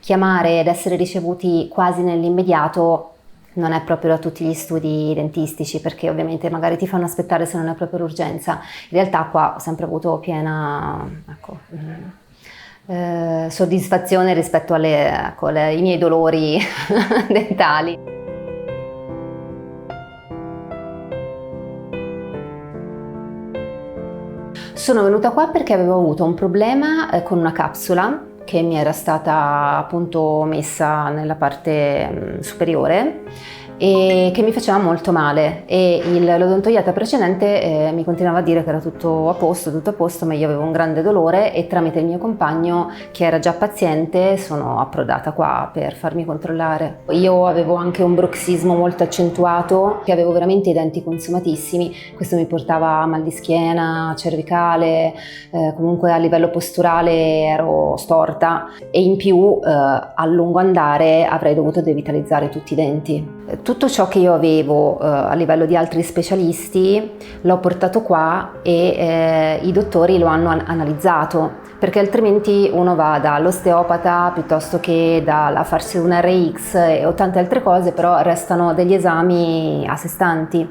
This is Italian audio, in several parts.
chiamare ed essere ricevuti quasi nell'immediato non è proprio da tutti gli studi dentistici, perché ovviamente magari ti fanno aspettare se non è proprio l'urgenza. In realtà qua ho sempre avuto piena, ecco, soddisfazione rispetto ai miei dolori dentali. Sono venuta qua perché avevo avuto un problema con una capsula che mi era stata appunto messa nella parte superiore e che mi faceva molto male, e l'odontoiatra precedente mi continuava a dire che era tutto a posto, ma io avevo un grande dolore e tramite il mio compagno, che era già paziente, sono approdata qua per farmi controllare. Io avevo anche un bruxismo molto accentuato, che avevo veramente i denti consumatissimi, questo mi portava a mal di schiena, cervicale, comunque a livello posturale ero storta, e in più a lungo andare avrei dovuto devitalizzare tutti i denti. Tutto ciò che io avevo a livello di altri specialisti l'ho portato qua e i dottori lo hanno analizzato, perché altrimenti uno va dall'osteopata piuttosto che a farsi un RX o tante altre cose, però restano degli esami a sé stanti.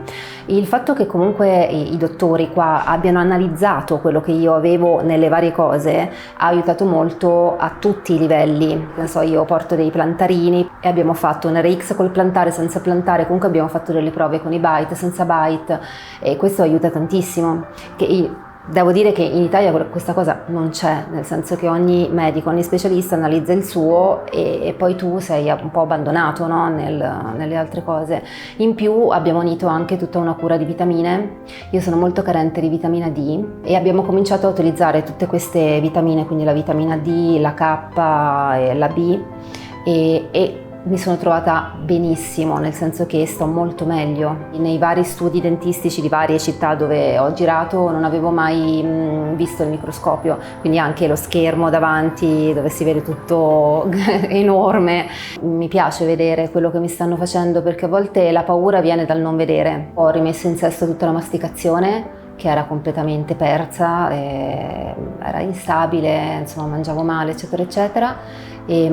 Il fatto che comunque i dottori qua abbiano analizzato quello che io avevo nelle varie cose ha aiutato molto a tutti i livelli. Non so, io porto dei plantarini e abbiamo fatto un RX col plantare, senza plantare, comunque abbiamo fatto delle prove con i bite, senza bite, e questo aiuta tantissimo. Devo dire che in Italia questa cosa non c'è, nel senso che ogni medico, ogni specialista analizza il suo e poi tu sei un po' abbandonato, no? Nelle altre cose. In più abbiamo unito anche tutta una cura di vitamine. Io sono molto carente di vitamina D e abbiamo cominciato a utilizzare tutte queste vitamine, quindi la vitamina D, la K e la B, e mi sono trovata benissimo, nel senso che sto molto meglio. Nei vari studi dentistici di varie città dove ho girato non avevo mai visto il microscopio, quindi anche lo schermo davanti dove si vede tutto enorme. Mi piace vedere quello che mi stanno facendo, perché a volte la paura viene dal non vedere. Ho rimesso in sesto tutta la masticazione, che era completamente persa, era instabile, insomma mangiavo male, eccetera eccetera, e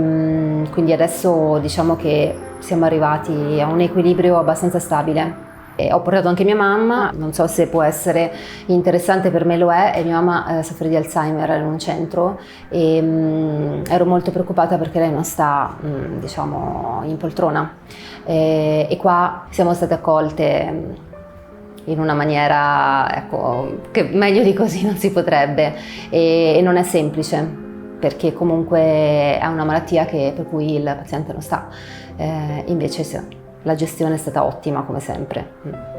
quindi adesso diciamo che siamo arrivati a un equilibrio abbastanza stabile. E ho portato anche mia mamma, non so se può essere interessante, per me lo è, e mia mamma soffre di Alzheimer, era in un centro e ero molto preoccupata perché lei non sta diciamo in poltrona, e qua siamo state accolte in una maniera, ecco, che meglio di così non si potrebbe, e non è semplice, perché comunque è una malattia per cui il paziente non sta, invece la gestione è stata ottima come sempre.